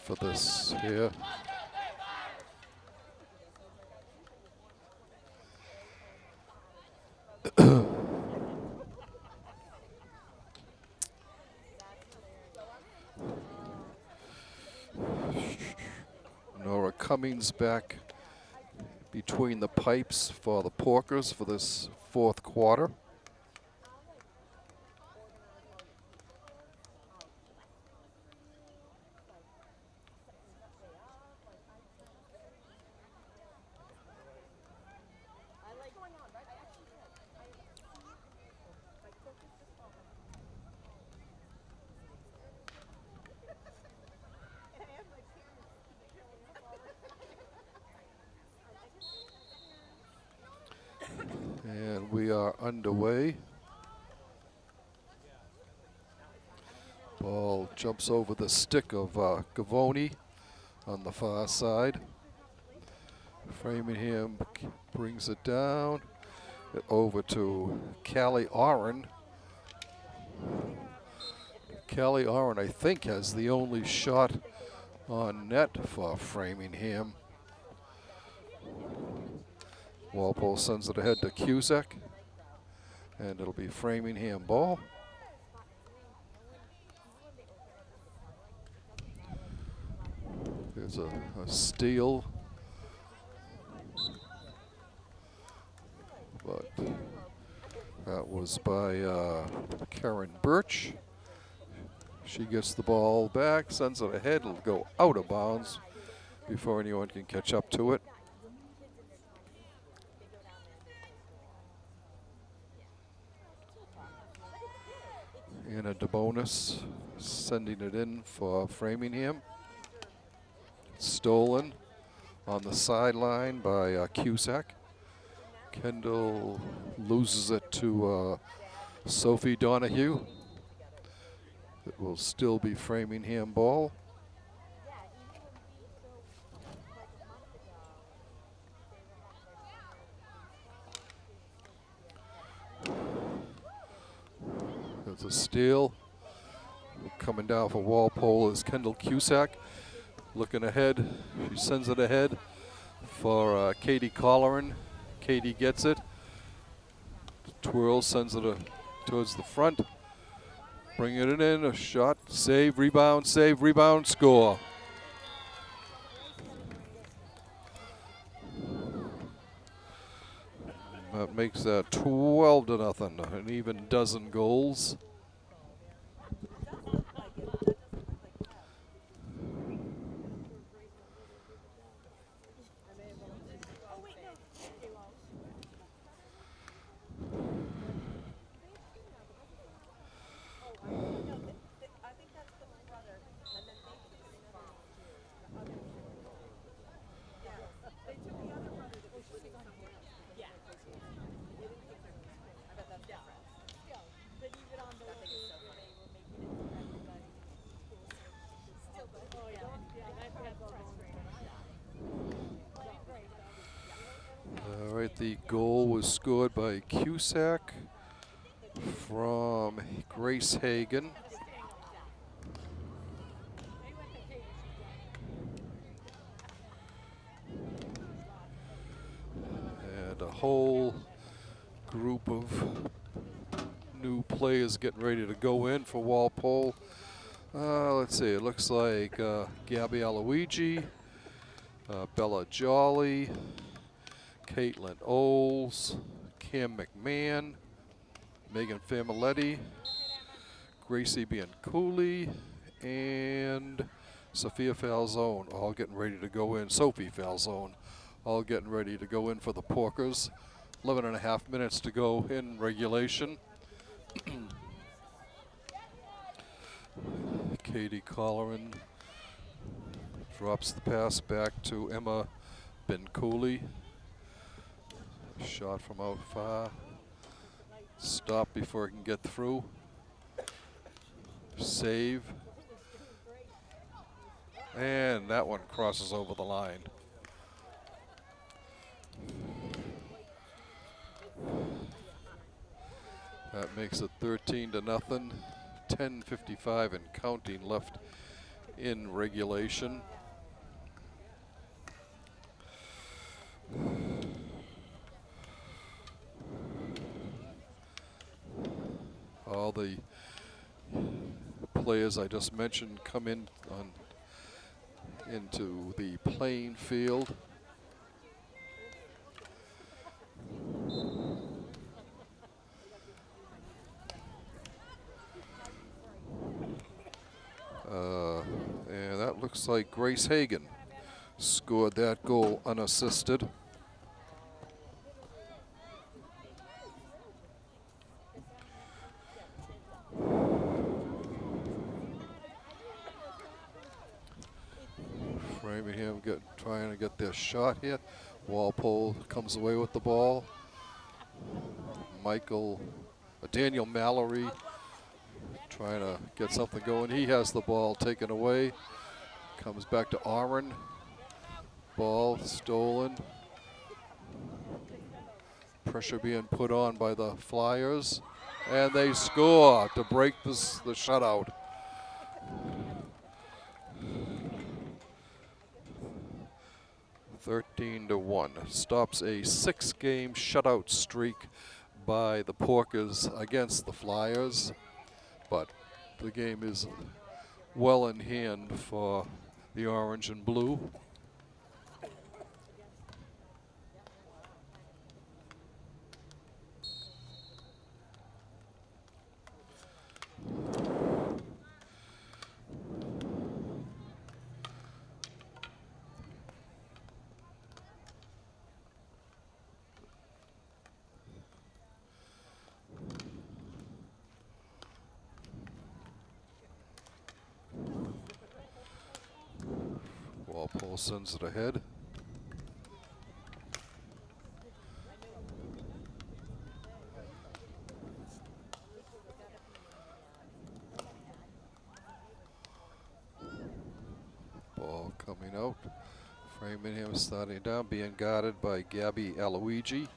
for this here. Cummings back between the pipes for the Porkers for this fourth quarter. And we are underway. Ball jumps over the stick of Gavoni on the far side. Framingham brings it down. Over to Callie Oren. Callie Oren, I think, has the only shot on net for Framingham. Walpole sends it ahead to Cusack, and it'll be Framingham ball. There's a steal, but that was by Karen Birch. She gets the ball back, sends it ahead, it'll go out of bounds before anyone can catch up to it. Anna DeBonis sending it in for Framingham. Stolen on the sideline by Cusack. Kendall loses it to Sophie Donahue. It will still be Framingham ball. There's a steal. Coming down for Walpole is Kendall Cusack. Looking ahead, she sends it ahead for Katie Colleran. Katie gets it. Twirl sends it towards the front. Bringing it in, a shot, save, rebound, score. That makes that 12-0, an even dozen goals. All right, the goal was scored by Cusack from Grace Hagen. And a whole group of new players getting ready to go in for Walpole. Let's see, it looks like Gabby Aloigi, Bella Jolly, Caitlin Oles, Cam McMahon, Megan Familetti, Gracie Bianculli, and Sophia Falzone all getting ready to go in. Sophie Falzone all getting ready to go in for the Porkers. 11.5 minutes to go in regulation. Katie Colleran drops the pass back to Emma Bianculli. Shot from out far. Stop before it can get through. Save. And that one crosses over the line. That makes it 13-0. 10:55 and counting left in regulation. All the players I just mentioned come in into the playing field. And that looks like Grace Hagan scored that goal unassisted. Framingham trying to get their shot here. Walpole comes away with the ball. Daniel Mallory trying to get something going. He has the ball taken away. Comes back to Oren. Ball stolen. Pressure being put on by the Flyers. And they score to break the shutout. (13-1). Stops a 6-game shutout streak by the Porkers against the Flyers. But the game is well in hand for the orange and blue. Walpole sends it ahead. Ball coming out. Framingham starting down, being guarded by Gabby Aloigi.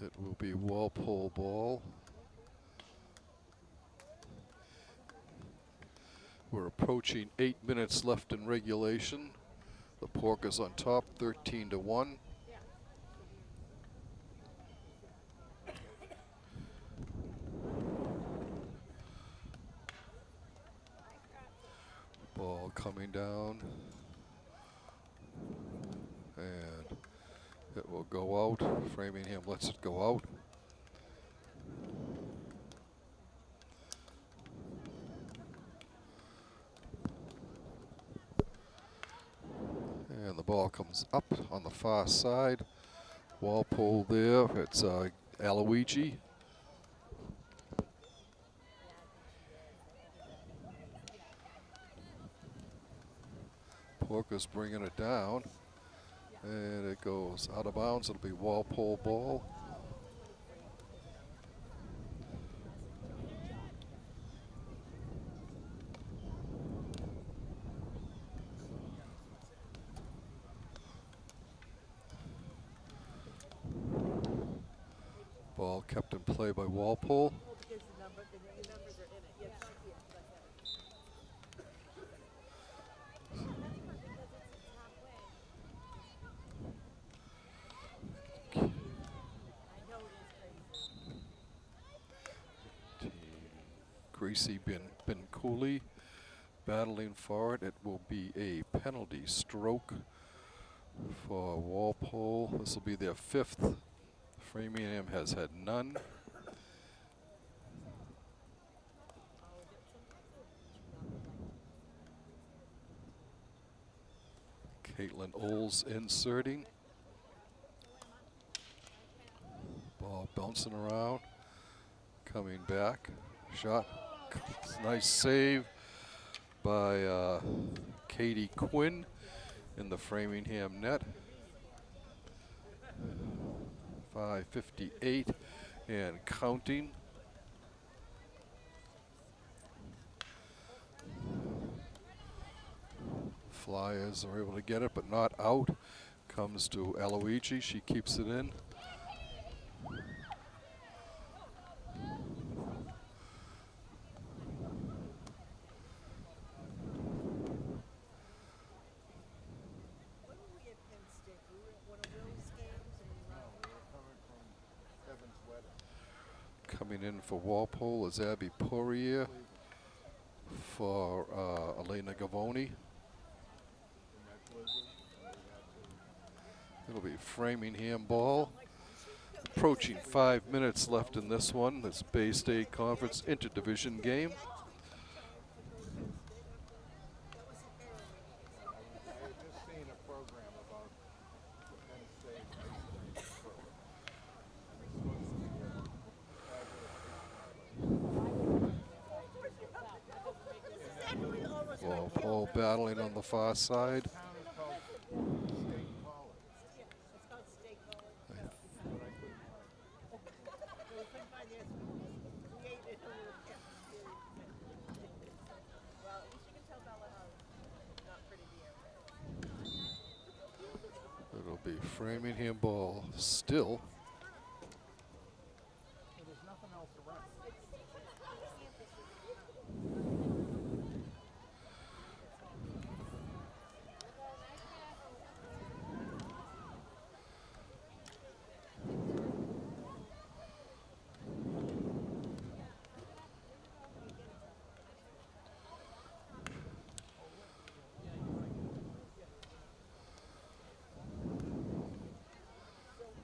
It will be Walpole ball. We're approaching 8 minutes left in regulation. The Porkers on top, 13-1. Ball coming down. And it will go out. Framingham lets it go out. And the ball comes up on the far side. Walpole there. It's Aloigi. Porkers bringing it down. And it goes out of bounds. It'll be Walpole ball. Ball kept in play by Walpole. Gracie Ben Cooley battling for it. It will be a penalty stroke for Walpole. This will be their 5th. Framingham has had none. Caitlin Oles inserting. Ball bouncing around. Coming back. Shot. Nice save by Katie Quinn in the Framingham net. 5:58 and counting. Flyers are able to get it, but not out. Comes to Aloigi. She keeps it in. Coming in for Walpole is Abby Poirier. For Elena Gavoni. It'll be Framingham ball. Approaching 5 minutes left in this one. This Bay State Conference interdivision game. Walpole battling on the far side. It'll be Framingham ball still.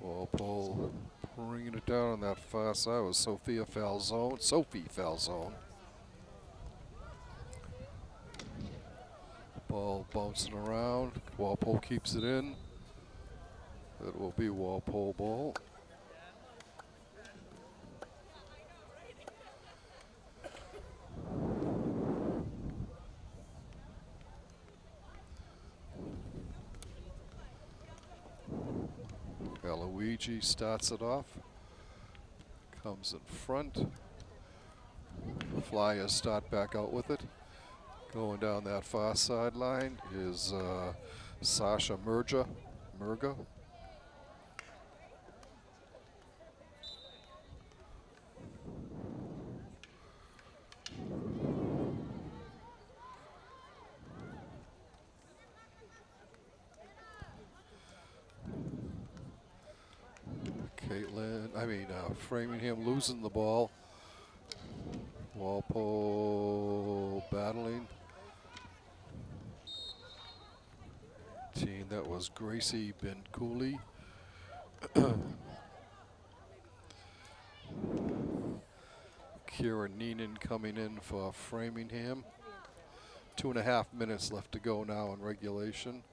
Walpole bringing it down on that far side was Sophie Falzone. Ball bouncing around. Walpole keeps it in. It will be Walpole ball. Luigi starts it off, comes in front. Flyers start back out with it. Going down that far sideline is Sasha Murga. Framingham losing the ball. Walpole battling. Team that was Gracie Bencouli. Kira Neenan coming in for Framingham. 2.5 minutes left to go now in regulation.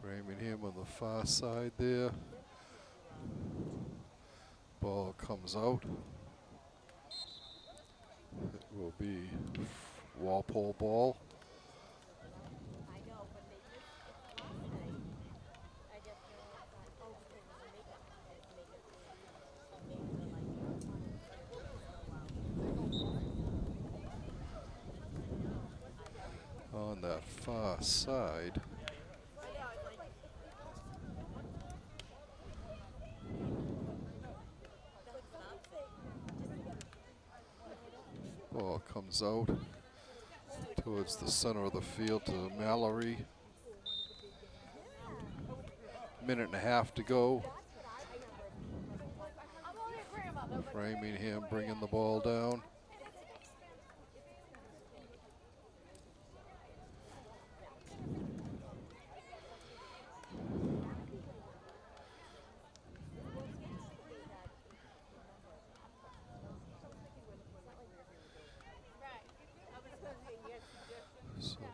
Framingham on the far side there. Ball comes out. It will be Walpole ball. On that far side. Ball comes out towards the center of the field to Mallory. Minute and a half to go. Framingham bringing the ball down.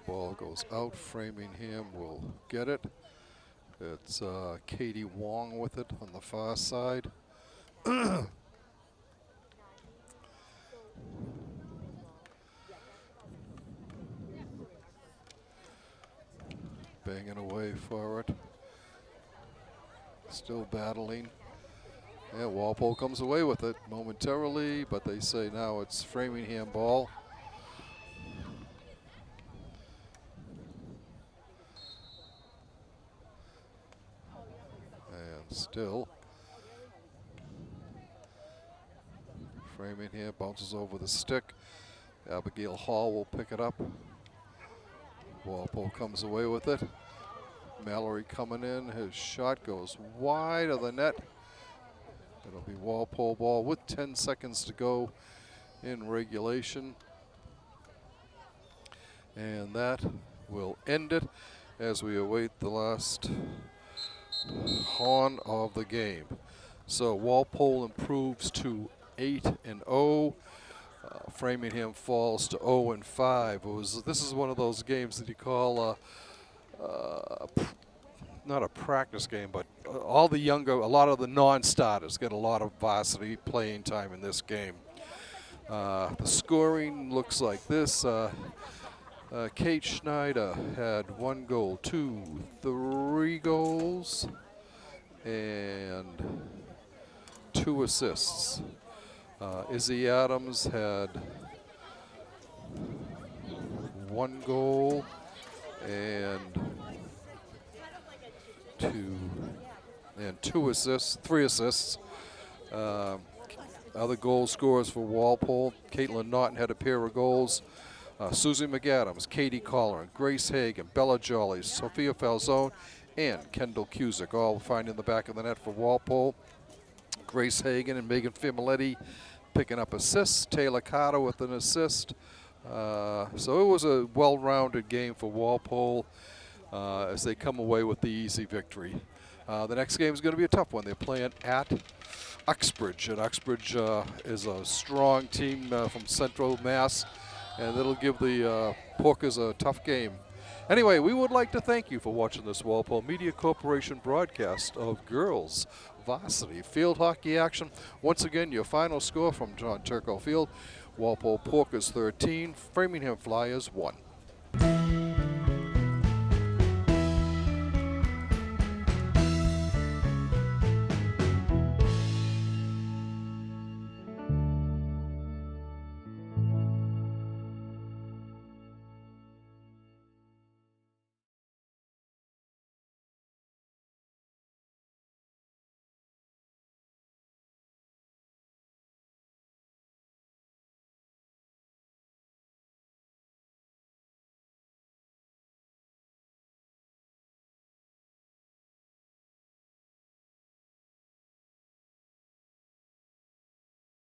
Ball goes out. Framingham will get it. It's Katie Wong with it on the far side. Banging away for it. Still battling. Yeah, Walpole comes away with it momentarily, but they say now it's Framingham ball. Still Framingham bounces over the stick. Abigail Hall will pick it up. Walpole comes away with it. Mallory coming in. His shot goes wide of the net. It'll be Walpole ball with 10 seconds to go in regulation. And that will end it as we await the last horn of the game. So Walpole improves to 8-0. Framingham falls to 0-5. This is one of those games that you call not a practice game, but a lot of the non-starters get a lot of varsity playing time in this game. The scoring looks like this. Kate Schneider had 1 goal, 3 goals, and 2 assists. Izzy Adams had 1 goal and 3 assists. Other goal scorers for Walpole: Caitlin Naughton had a pair of goals. Susie McAdams, Katie Colleran, Grace Hagan, Bella Jolly, Sophia Falzone, and Kendall Cusick all finding the back of the net for Walpole. Grace Hagan and Megan Fimiletti picking up assists. Taylor Carter with an assist. So it was a well-rounded game for Walpole as they come away with the easy victory. The next game is going to be a tough one. They're playing at Uxbridge, and Uxbridge is a strong team from Central Mass, and it'll give the Porkers a tough game. Anyway, we would like to thank you for watching this Walpole Media Corporation broadcast of girls varsity field hockey action. Once again, your final score from John Turco Field: Walpole Porkers 13, Framingham Flyers 1.